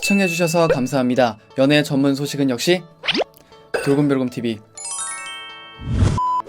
시청해주셔서 감사합니다. 연애 전문 소식은 역시 돌곰별곰TV.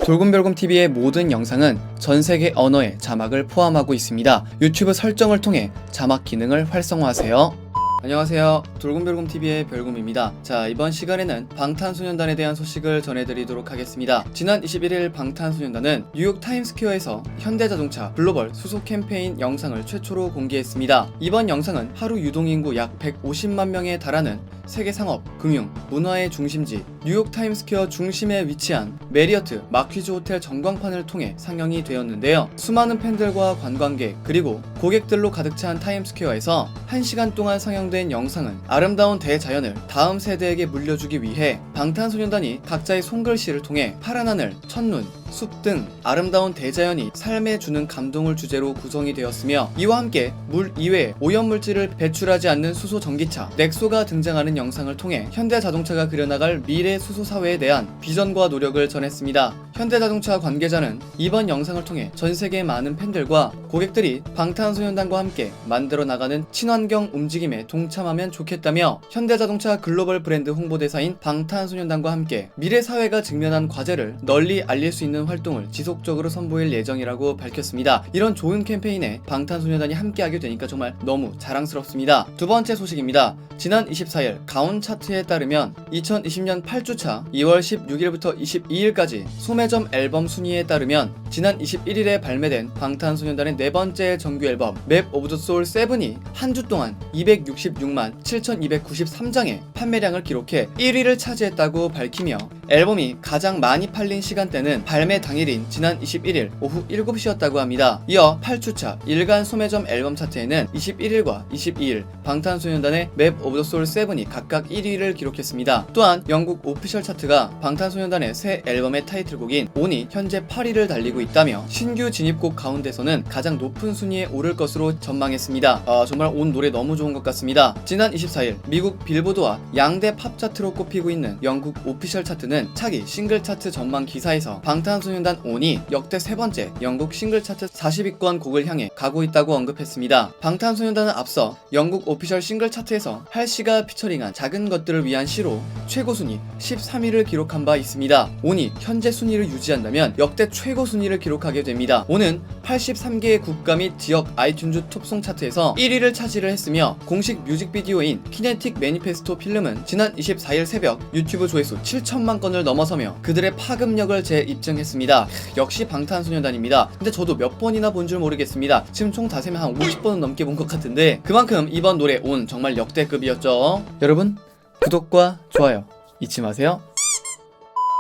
돌곰별곰TV의 모든 영상은 전세계 언어의 자막을 포함하고 있습니다. 유튜브 설정을 통해 자막 기능을 활성화하세요. 안녕하세요. 돌곰별곰TV의 별곰입니다. 자, 이번 시간에는 방탄소년단에 대한 소식을 전해드리도록 하겠습니다. 지난 21일 방탄소년단은 뉴욕 타임스퀘어에서 현대자동차 글로벌 수소 캠페인 영상을 최초로 공개했습니다. 이번 영상은 하루 유동인구 약 150만 명에 달하는 세계 상업, 금융, 문화의 중심지 뉴욕 타임스퀘어 중심에 위치한 메리어트 마퀴즈 호텔 전광판을 통해 상영이 되었는데요. 수많은 팬들과 관광객 그리고 고객들로 가득 찬 타임스퀘어에서 1시간 동안 상영된 영상은 아름다운 대자연을 다음 세대에게 물려주기 위해 방탄소년단이 각자의 손글씨를 통해 파란 하늘, 첫눈, 숲 등 아름다운 대자연이 삶에 주는 감동을 주제로 구성이 되었으며, 이와 함께 물 이외에 오염물질을 배출하지 않는 수소 전기차 넥소가 등장하는 영상을 통해 현대자동차가 그려나갈 미래 수소 사회에 대한 비전과 노력을 전했습니다. 현대자동차 관계자는 이번 영상을 통해 전세계 많은 팬들과 고객들이 방탄소년단과 함께 만들어 나가는 친환경 움직임에 동참하면 좋겠다며, 현대자동차 글로벌 브랜드 홍보대사인 방탄소년단과 함께 미래 사회가 직면한 과제를 널리 알릴 수 있는 활동을 지속적으로 선보일 예정이라고 밝혔습니다. 이런 좋은 캠페인에 방탄소년단이 함께하게 되니까 정말 너무 자랑스럽습니다. 두 번째 소식입니다. 지난 24일 가온 차트에 따르면 2020년 8주차 2월 16일부터 22일까지 소매점 앨범 순위에 따르면 지난 21일에 발매된 방탄소년단의 네 번째 정규 앨범 맵 오브 더 소울 7이 한 주 동안 266만 7,293장의 판매량을 기록해 1위를 차지했다고 밝히며, 앨범이 가장 많이 팔린 시간대는 발매 당일인 지난 21일 오후 7시였다고 합니다. 이어 8주차 일간 소매점 앨범 차트에는 21일과 22일 방탄소년단의 맵 오브 더 소울 7이 각각 1위를 기록했습니다. 또한 영국 오피셜 차트가 방탄소년단의 새 앨범의 타이틀곡인 온이 현재 8위를 달리고 있다며 신규 진입곡 가운데서는 가장 높은 순위에 오를 것으로 전망했습니다. 정말 온 노래 너무 좋은 것 같습니다. 지난 24일 미국 빌보드와 양대 팝 차트로 꼽히고 있는 영국 오피셜 차트는 차기 싱글 차트 전망 기사에서 방탄소년단 온이 역대 세 번째 영국 싱글 차트 40위권 곡을 향해 가고 있다고 언급했습니다. 방탄소년단은 앞서 영국 오피셜 싱글 차트에서 할씨가 피처링한 작은 것들을 위한 시로 최고 순위 13위를 기록한 바 있습니다. 온이 현재 순위를 유지한다면 역대 최고 순위를 기록하게 됩니다. 온은 83개의 국가 및 지역 아이튠즈 톱송 차트에서 1위를 차지를 했으며, 공식 뮤직비디오인 키네틱 매니페스토 필름은 지난 24일 새벽 유튜브 조회수 7천만 건을 넘어서며 그들의 파급력을 재입증했습니다. 역시 방탄소년단입니다. 근데 저도 몇 번이나 본 줄 모르겠습니다. 지금 총 다 세면 한 50번은 넘게 본 것 같은데, 그만큼 이번 노래 온 정말 역대급이었죠. 여러분, 구독과 좋아요 잊지 마세요.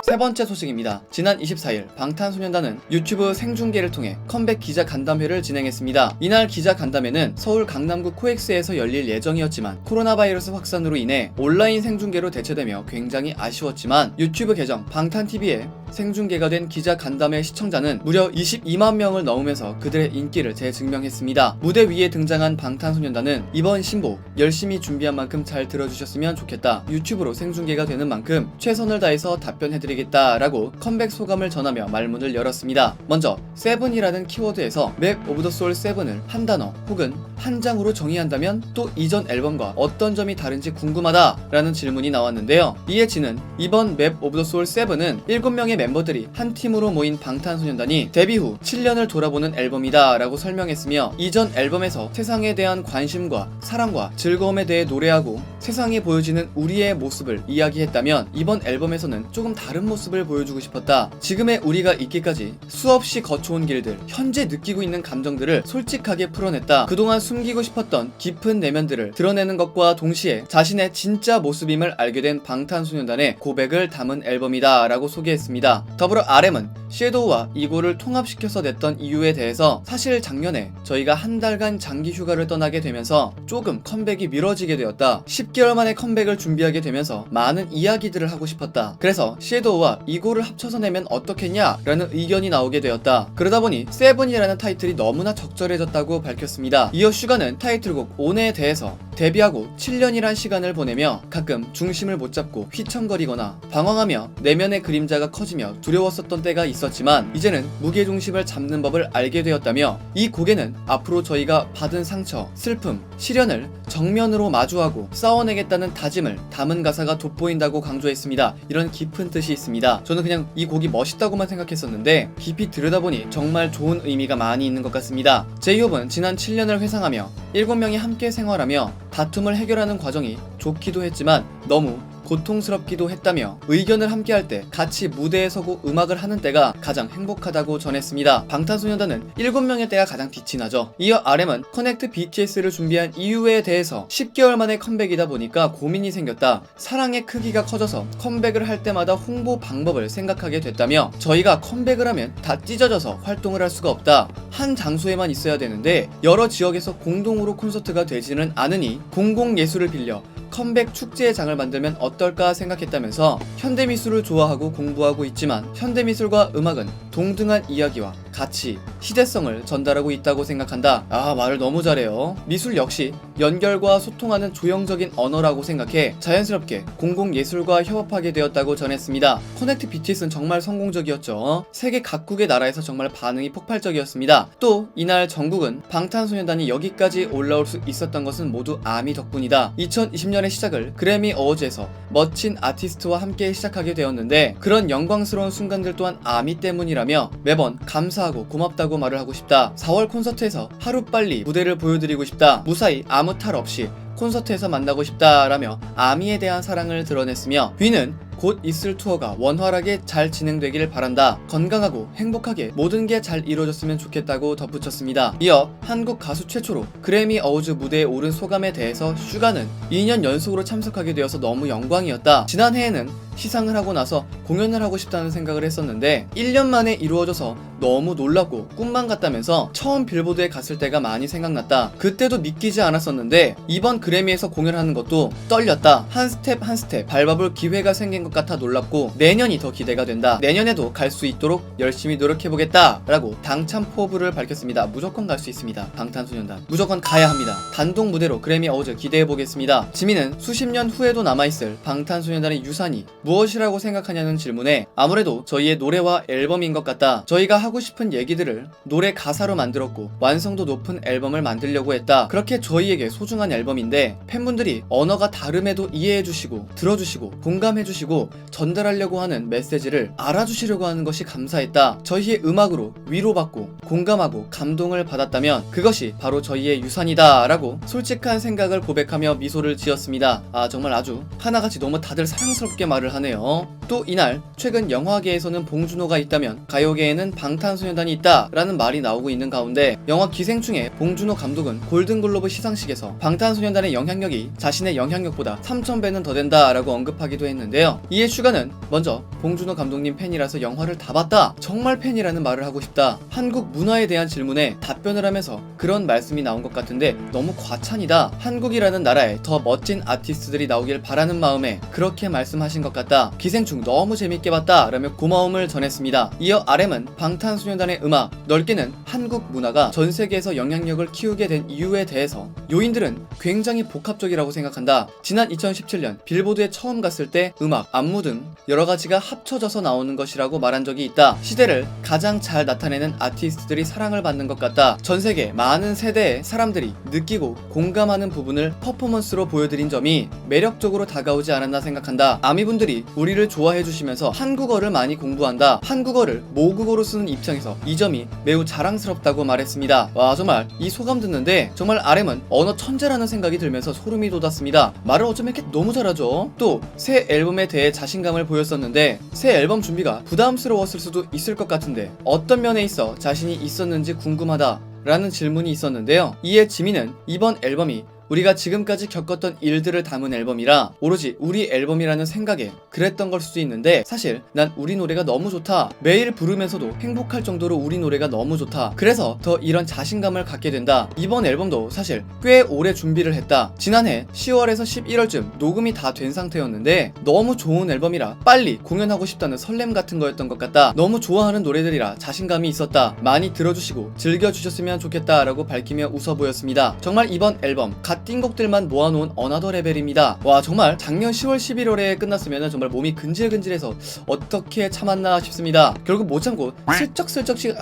세 번째 소식입니다. 지난 24일 방탄소년단은 유튜브 생중계를 통해 컴백 기자 간담회를 진행했습니다. 이날 기자 간담회는 서울 강남구 코엑스에서 열릴 예정이었지만 코로나 바이러스 확산으로 인해 온라인 생중계로 대체되며 굉장히 아쉬웠지만, 유튜브 계정 방탄TV에 생중계가 된 기자 간담회 시청자는 무려 22만 명을 넘으면서 그들의 인기를 재증명했습니다. 무대 위에 등장한 방탄소년단은 이번 신보 열심히 준비한 만큼 잘 들어주셨으면 좋겠다, 유튜브로 생중계가 되는 만큼 최선을 다해서 답변해드리겠다라고 컴백 소감을 전하며 말문을 열었습니다. 먼저 세븐이라는 키워드에서 맵 오브 더 소울 7을 한 단어 혹은 한 장으로 정의한다면 또 이전 앨범과 어떤 점이 다른지 궁금하다라는 질문이 나왔는데요. 이에 진은 이번 맵 오브 더 소울 7은 7명의 멤버들이 한 팀으로 모인 방탄소년단이 데뷔 후 7년을 돌아보는 앨범이다 라고 설명했으며, 이전 앨범에서 세상에 대한 관심과 사랑과 즐거움에 대해 노래하고 세상에 보여지는 우리의 모습을 이야기했다면, 이번 앨범에서는 조금 다른 모습을 보여주고 싶었다. 지금의 우리가 있기까지 수없이 거쳐온 길들, 현재 느끼고 있는 감정들을 솔직하게 풀어냈다. 그동안 숨기고 싶었던 깊은 내면들을 드러내는 것과 동시에 자신의 진짜 모습임을 알게 된 방탄소년단의 고백을 담은 앨범이다 라고 소개했습니다. 더불어 RM은 섀도우와 이고를 통합시켜서 냈던 이유에 대해서, 사실 작년에 저희가 한 달간 장기 휴가를 떠나게 되면서 조금 컴백이 미뤄지게 되었다. 10개월 만에 컴백을 준비하게 되면서 많은 이야기들을 하고 싶었다. 그래서 섀도우와 이고를 합쳐서 내면 어떻겠냐 라는 의견이 나오게 되었다. 그러다 보니 세븐이라는 타이틀이 너무나 적절해졌다고 밝혔습니다. 이어 슈가는 타이틀곡 온에 대해서 데뷔하고 7년이란 시간을 보내며 가끔 중심을 못 잡고 휘청거리거나 방황하며 내면의 그림자가 커지며 두려웠었던 때가 있었지만 이제는 무게중심을 잡는 법을 알게 되었다며 이 곡에는 앞으로 저희가 받은 상처, 슬픔, 시련을 정면으로 마주하고 싸워내겠다는 다짐을 담은 가사가 돋보인다고 강조했습니다. 이런 깊은 뜻이 있습니다. 저는 그냥 이 곡이 멋있다고만 생각했었는데 깊이 들여다보니 정말 좋은 의미가 많이 있는 것 같습니다. 제이홉은 지난 7년을 회상하며 7명이 함께 생활하며 다툼을 해결하는 과정이 좋기도 했지만 너무 고통스럽기도 했다며 의견을 함께할 때 같이 무대에 서고 음악을 하는 때가 가장 행복하다고 전했습니다. 방탄소년단은 7명의 때가 가장 빛이 나죠. 이어 RM은 커넥트 BTS를 준비한 이유에 대해서 10개월 만에 컴백이다 보니까 고민이 생겼다. 사랑의 크기가 커져서 컴백을 할 때마다 홍보 방법을 생각하게 됐다며 저희가 컴백을 하면 다 찢어져서 활동을 할 수가 없다. 한 장소에만 있어야 되는데 여러 지역에서 공동으로 콘서트가 되지는 않으니 공공예술을 빌려 컴백 축제의 장을 만들면 어떨까 생각했다면서 현대미술을 좋아하고 공부하고 있지만 현대미술과 음악은 동등한 이야기와 가치, 시대성을 전달하고 있다고 생각한다. 말을 너무 잘해요. 미술 역시 연결과 소통하는 조형적인 언어라고 생각해 자연스럽게 공공예술과 협업하게 되었다고 전했습니다. 커넥트 BTS는 정말 성공적이었죠. 세계 각국의 나라에서 정말 반응이 폭발적이었습니다. 또 이날 전국은 방탄소년단이 여기까지 올라올 수 있었던 것은 모두 아미 덕분이다. 2020년의 시작을 그래미 어워즈에서 멋진 아티스트와 함께 시작하게 되었는데 그런 영광스러운 순간들 또한 아미 때문이라며 매번 감사하고 고맙다고 말을 하고 싶다. 4월 콘서트에서 하루빨리 무대를 보여드리고 싶다. 무사히 아무 탈 없이 콘서트에서 만나고 싶다라며 아미에 대한 사랑을 드러냈으며 뷔는 곧 있을 투어가 원활하게 잘 진행되길 바란다. 건강하고 행복하게 모든 게 잘 이루어졌으면 좋겠다고 덧붙였습니다. 이어 한국 가수 최초로 그래미 어워즈 무대에 오른 소감에 대해서 슈가는 2년 연속으로 참석하게 되어서 너무 영광이었다. 지난해에는 시상을 하고 나서 공연을 하고 싶다는 생각을 했었는데 1년 만에 이루어져서 너무 놀랍고 꿈만 같다면서 처음 빌보드에 갔을 때가 많이 생각났다. 그때도 믿기지 않았었는데 이번 그래미에서 공연하는 것도 떨렸다. 한 스텝 한 스텝 밟아볼 기회가 생긴 것 같아 놀랍고 내년이 더 기대가 된다. 내년에도 갈 수 있도록 열심히 노력해보겠다 라고 당찬 포부를 밝혔습니다. 무조건 갈 수 있습니다. 방탄소년단 무조건 가야 합니다. 단독 무대로 그래미 어워즈 기대해보겠습니다. 지민은 수십 년 후에도 남아있을 방탄소년단의 유산이 무엇이라고 생각하냐는 질문에 아무래도 저희의 노래와 앨범인 것 같다. 저희가 하고 싶은 얘기들을 노래 가사로 만들었고 완성도 높은 앨범을 만들려고 했다. 그렇게 저희에게 소중한 앨범인데 팬분들이 언어가 다름에도 이해해주시고 들어주시고 공감해주시고 전달하려고 하는 메시지를 알아주시려고 하는 것이 감사했다. 저희의 음악으로 위로받고 공감하고 감동을 받았다면 그것이 바로 저희의 유산이다 라고 솔직한 생각을 고백하며 미소를 지었습니다. 정말 아주 하나같이 너무 다들 사랑스럽게 말을 하네요. 또 이날 최근 영화계에서는 봉준호가 있다면 가요계에는 방탄소년단이 있다 라는 말이 나오고 있는 가운데 영화 기생충의 봉준호 감독은 골든글로브 시상식에서 방탄소년단의 영향력이 자신의 영향력보다 3000배는 더 된다 라고 언급하기도 했는데요. 이에 슈가는 먼저 봉준호 감독님 팬이라서 영화를 다 봤다. 정말 팬이라는 말을 하고 싶다. 한국 문화에 대한 질문에 답변을 하면서 그런 말씀이 나온 것 같은데 너무 과찬이다. 한국이라는 나라에 더 멋진 아티스트들이 나오길 바라는 마음에 그렇게 말씀하신 것 같다. 기생충 너무 재밌게 봤다 라며 고마움을 전했습니다. 이어 RM은 방탄소년단의 음악, 넓게는 한국 문화가 전 세계에서 영향력을 키우게 된 이유에 대해서 요인들은 굉장히 복합적이라고 생각한다. 지난 2017년 빌보드에 처음 갔을 때 음악, 안무 등 여러 가지가 합쳐져서 나오는 것이라고 말한 적이 있다. 시대를 가장 잘 나타내는 아티스트들이 사랑을 받는 것 같다. 전 세계 많은 세대의 사람들이 느끼고 공감하는 부분을 퍼포먼스로 보여드린 점이 매력적으로 다가오지 않았나 생각한다. 아미분들이 우리를 좋아해 주시면서 한국어를 많이 공부한다. 한국어를 모국어로 쓰는 입장에서 이 점이 매우 자랑스럽다고 말했습니다. 와, 정말 이 소감 듣는데 정말 RM은 언어 천재라는 생각이 들면서 소름이 돋았습니다. 말을 어쩜 이렇게 너무 잘하죠? 또 새 앨범에 대해 자신감을 보였었는데 새 앨범 준비가 부담스러웠을 수도 있을 것 같은데 어떤 면에 있어 자신이 있었는지 궁금하다 라는 질문이 있었는데요. 이에 지민은 이번 앨범이 우리가 지금까지 겪었던 일들을 담은 앨범이라 오로지 우리 앨범이라는 생각에 그랬던 걸 수도 있는데 사실 난 우리 노래가 너무 좋다. 매일 부르면서도 행복할 정도로 우리 노래가 너무 좋다. 그래서 더 이런 자신감을 갖게 된다. 이번 앨범도 사실 꽤 오래 준비를 했다. 지난해 10월에서 11월쯤 녹음이 다 된 상태였는데 너무 좋은 앨범이라 빨리 공연하고 싶다는 설렘 같은 거였던 것 같다. 너무 좋아하는 노래들이라 자신감이 있었다. 많이 들어주시고 즐겨주셨으면 좋겠다 라고 밝히며 웃어 보였습니다. 정말 이번 앨범 갓 띵곡들만 모아놓은 어나더 레벨입니다. 와 정말 작년 10월 11월에 끝났으면 정말 몸이 근질근질해서 어떻게 참았나 싶습니다. 결국 못 참고 슬쩍슬쩍씩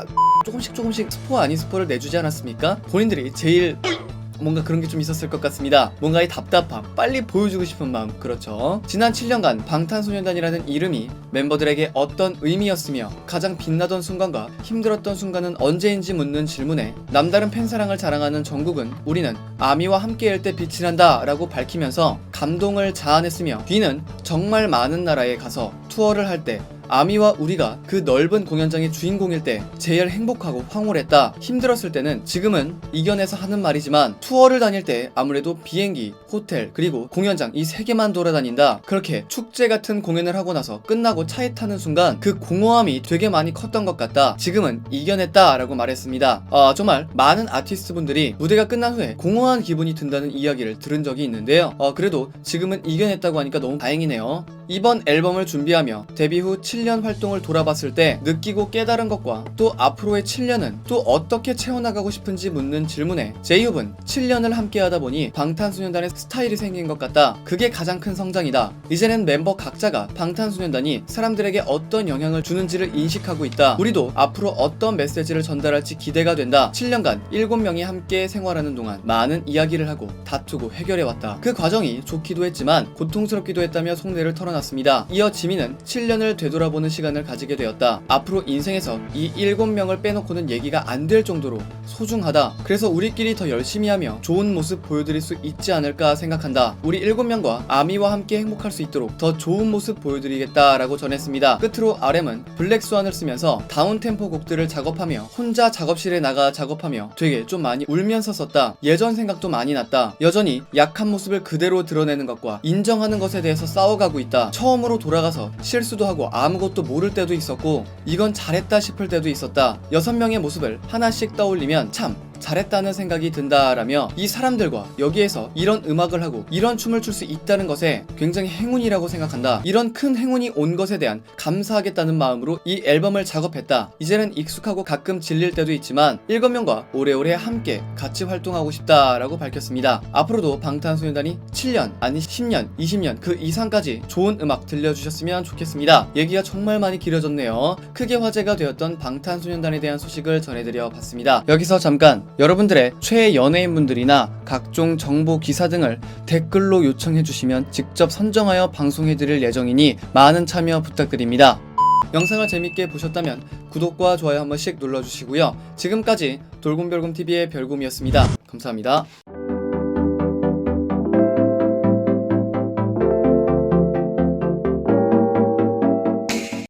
조금씩 스포 아닌 스포를 내주지 않았습니까? 본인들이 제일 뭔가 그런 게 좀 있었을 것 같습니다. 뭔가 이 답답함, 빨리 보여주고 싶은 마음, 그렇죠. 지난 7년간 방탄소년단이라는 이름이 멤버들에게 어떤 의미였으며 가장 빛나던 순간과 힘들었던 순간은 언제인지 묻는 질문에 남다른 팬사랑을 자랑하는 정국은 우리는 아미와 함께일 때 빛이 난다 라고 밝히면서 감동을 자아냈으며 뒤는 정말 많은 나라에 가서 투어를 할 때 아미와 우리가 그 넓은 공연장의 주인공일 때 제일 행복하고 황홀했다. 힘들었을 때는 지금은 이겨내서 하는 말이지만 투어를 다닐 때 아무래도 비행기, 호텔, 그리고 공연장 이 세 개만 돌아다닌다. 그렇게 축제 같은 공연을 하고 나서 끝나고 차에 타는 순간 그 공허함이 되게 많이 컸던 것 같다. 지금은 이겨냈다 라고 말했습니다. 정말 많은 아티스트 분들이 무대가 끝난 후에 공허한 기분이 든다는 이야기를 들은 적이 있는데요. 그래도 지금은 이겨냈다고 하니까 너무 다행이네요. 이번 앨범을 준비하며 데뷔 후 7년 활동을 돌아봤을 때 느끼고 깨달은 것과 또 앞으로의 7년은 또 어떻게 채워나가고 싶은지 묻는 질문에 제이홉은 7년을 함께하다 보니 방탄소년단의 스타일이 생긴 것 같다. 그게 가장 큰 성장이다. 이제는 멤버 각자가 방탄소년단이 사람들에게 어떤 영향을 주는지를 인식하고 있다. 우리도 앞으로 어떤 메시지를 전달할지 기대가 된다. 7년간 7명이 함께 생활하는 동안 많은 이야기를 하고 다투고 해결해왔다. 그 과정이 좋기도 했지만 고통스럽기도 했다며 속내를 털어놨습니다. 이어 지민은 7년을 되돌아보는 시간을 가지게 되었다. 앞으로 인생에서 이 7명을 빼놓고는 얘기가 안 될 정도로 소중하다. 그래서 우리끼리 더 열심히 하며 좋은 모습 보여드릴 수 있지 않을까 생각한다. 우리 7명과 아미와 함께 행복할 수 있도록 더 좋은 모습 보여드리겠다 라고 전했습니다. 끝으로 RM은 블랙스완을 쓰면서 다운템포 곡들을 작업하며 혼자 작업실에 나가 작업하며 되게 좀 많이 울면서 썼다. 예전 생각도 많이 났다. 여전히 약한 모습을 그대로 드러내는 것과 인정하는 것에 대해서 싸워가고 있다. 처음으로 돌아가서 실수도 하고 아무것도 모를 때도 있었고 이건 잘했다 싶을 때도 있었다. 6명의 모습을 하나씩 떠올리면 참 잘했다는 생각이 든다라며 이 사람들과 여기에서 이런 음악을 하고 이런 춤을 출 수 있다는 것에 굉장히 행운이라고 생각한다. 이런 큰 행운이 온 것에 대한 감사하겠다는 마음으로 이 앨범을 작업했다. 이제는 익숙하고 가끔 질릴 때도 있지만 7명과 오래오래 함께 같이 활동하고 싶다라고 밝혔습니다. 앞으로도 방탄소년단이 7년 아니 10년 20년 그 이상까지 좋은 음악 들려주셨으면 좋겠습니다. 얘기가 정말 많이 길어졌네요. 크게 화제가 되었던 방탄소년단에 대한 소식을 전해드려 봤습니다. 여기서 잠깐 여러분들의 최애 연예인분들이나 각종 정보 기사 등을 댓글로 요청해주시면 직접 선정하여 방송해드릴 예정이니 많은 참여 부탁드립니다. 영상을 재밌게 보셨다면 구독과 좋아요 한 번씩 눌러주시고요. 지금까지 돌곰별곰TV의 별곰이었습니다. 감사합니다.